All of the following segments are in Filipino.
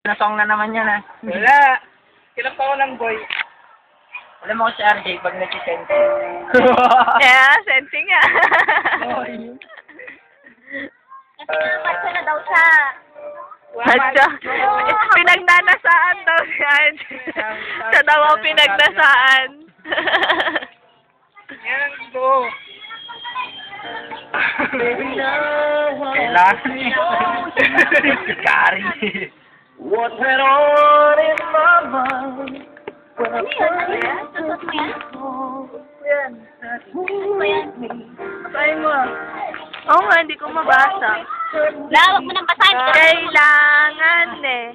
Nasong na naman yan, ha? Wala. Kailan pa ako ng boy? Alam mo ko si RJ pag nag-sensing. Yeah, sensing nga. Kasi na daw siya. Madyo. Pinagnanasaan daw si RJ. Siya daw ang pinagnasaan. Yan ko. Kailangan si Kari. What went on in my mind? Ano yun? Susot mo yan? Basahin mo. Oo nga, hindi ko mabasa. Lawak mo ng basahin. Kailangan eh.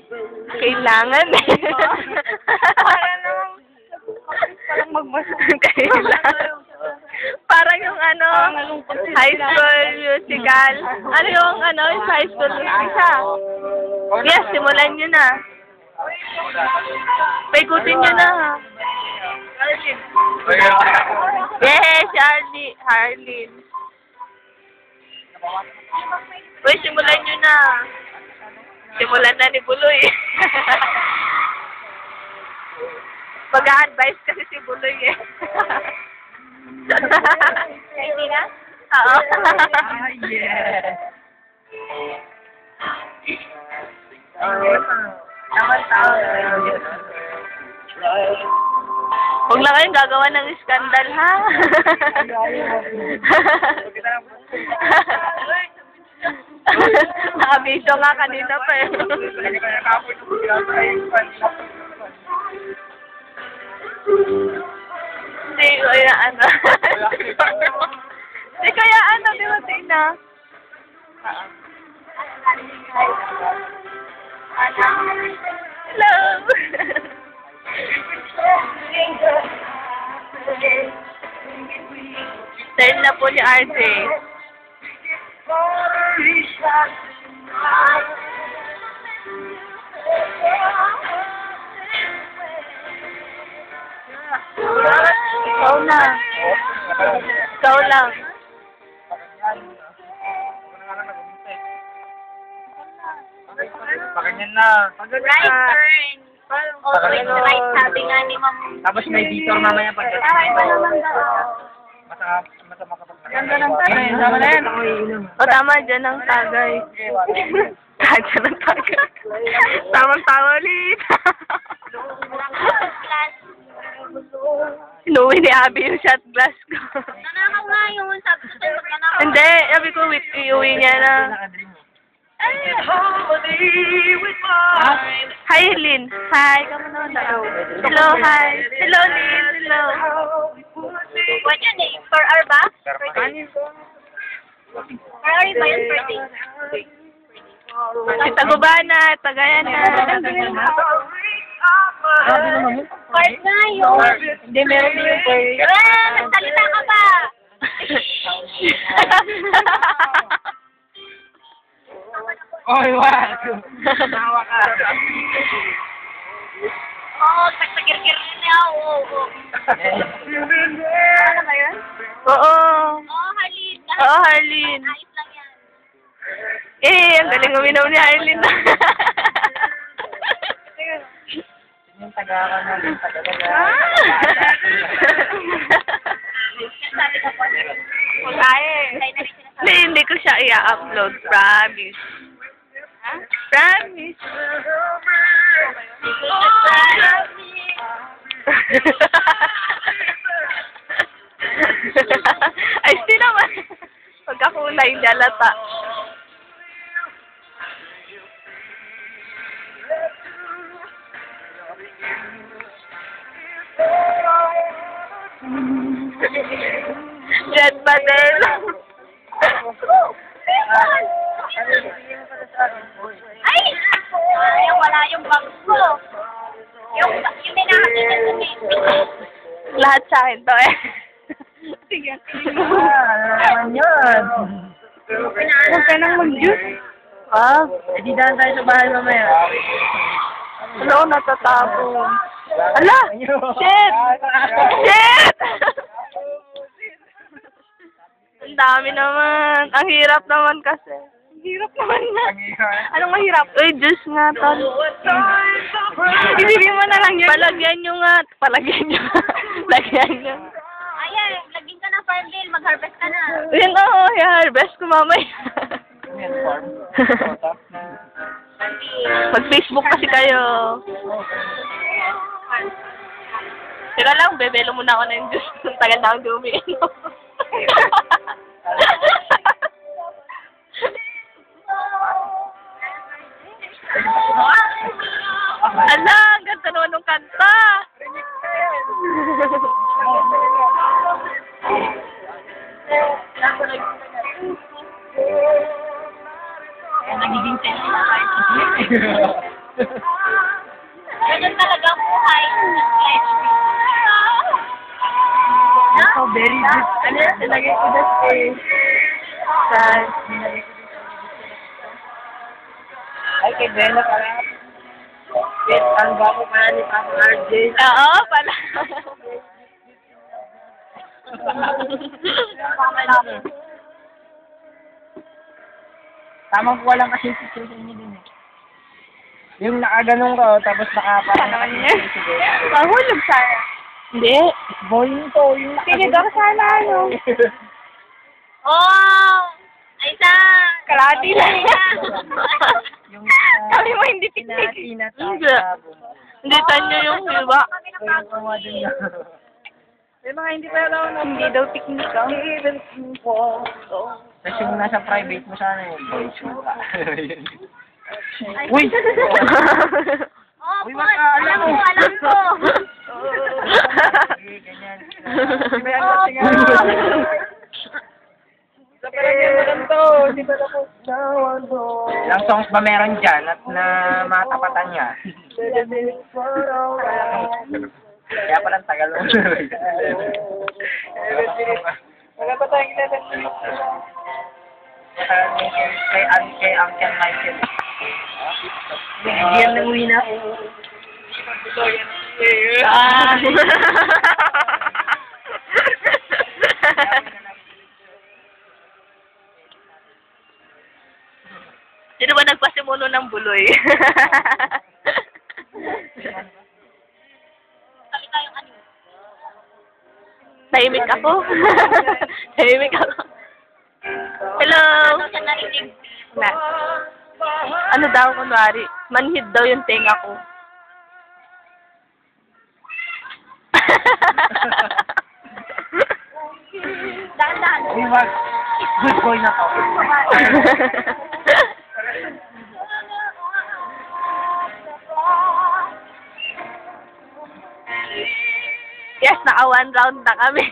Kailangan eh. Parang magbasa. Kailangan. Parang yung ano, high school musical. Ano yung ano, yung high school musical? Yes, simulan nyo na. Paikutin nyo na ha. Yes, Harleen. Uy, simulan nyo na. Simulan na ni Buloy. Mag-a-advise kasi si Buloy eh. Hindi na? Oo. Yeah. Tama-tama. Huwag lang kayong gagawa ng iskandal, ha? Nakabiso nga kanina pa eh. Hindi, kaya ano. Hindi, kaya ano, di ba, Tina? Hello! Turn na po ni RJ. Ikaw na. Ikaw lang. Pakanyan na. Right turn. Always right, sabi nga ni Ma'am. Tapos may detour mamaya pag masama kapag Ganda ng tagay. Tama na yan. O tama, dyan ang tagay. Dyan ang tagay. Tamang-tama ulit. Inuwi ni Abby yung shot glass ko. Nanakaw nga yun. Sabi ko sa'yo, nanakaw. Hindi, sabi ko, iuwi niya na. Hi, Lynn. Hi, kamu naman na. Hello, hi. Hello, Lynn. Hello. What yun eh? Per hour ba? Per hour ba yun per day? Si Tagubana, Tagayan na. Part nga yun. Hindi, meron din yung per. Nagsalita ka ba? Oy, wag! Nawa ka! Oo, tagtagirgir niya. Oo. Ano ba yun? Oo. Oo, Harleen. Oo, Harleen. Ayos lang yan. Eh, ang galing uminom ni Harleen. Yung taga-ka na, yung taga-taga. Sabi ka po. Kaya eh. Hindi ko siya i-upload. Promise. Ha? Promise. Ay, di naman. Pagkakulay niya lata. Jet pa din. Ay! Yung wala yung bag ko. Yung may nakakita ko eh. Lahat sa akin to eh. Sige. Naman yun. Huwag ka nang mag-juice. Ah, Eh, di daan tayo sa bahay mamaya. hello, natatapon. Ala! Shit! Shit! Ang dami naman. Ang hirap naman kasi. Hirap naman na. Ang hirap. Anong mahirap? Uy, Diyos nga, tol. Ibigay mo na lang yan. Palagyan nyo nga. Palagyan nyo. Lagyan nyo. Ayan, laging ka ng farm bill, mag-harvest ka na. Yun o, i-harvest ko mamaya. Yan, farm. Mag-Facebook kasi kayo. Tira lang, bebelo muna ako ng Diyos. Tagal na akong dumiinom. Ala, ang ganda naman ng kanta. Nagiging sensitive. Ganun talaga ang buhay. Oh, very good. Ano yan? Nilagay ko na Saan? Ay, kay Bella pala. Yes, ang gwapo pala ni Papa RJ. Oo, pala. Tamang kuha lang kasi yung situation niya din eh. Yung nakaganong ka, tapos Sana naman niya. Mahulog sana. Hindi. Boying to, yung Tinidor sana, ano. Oh! Aisa! Kalahati lang yan. Yung Sabi mo hindi piknik. Hindi. Hindi tanyo yung iba. May mga hindi pa daw na hindi daw piknik ah. Tapos yung nasa private mo sana yung boys mo ka. Uy! Oh, Uy, Paul! alam mo. Alam ko! Sige, ganyan. Oh, Paul! Ilang songs ba meron dyan at na matapatan niya? Kaya palang tagal mo. Wala pa tayong 11 minutes. Kay Uncle Michael. Bigyan ng uwi na. Ah. Sino ba nagpasimuno ng buloy? Kami tayong ano. Tahimik ako. Tahimik ako. Hello. Ano siya narinig? Na. Ano daw kunwari? Manhid daw yung tenga ko. Dahan-dahan. Uy, wag. Good boy na to. Yes, naka 1 round na kami.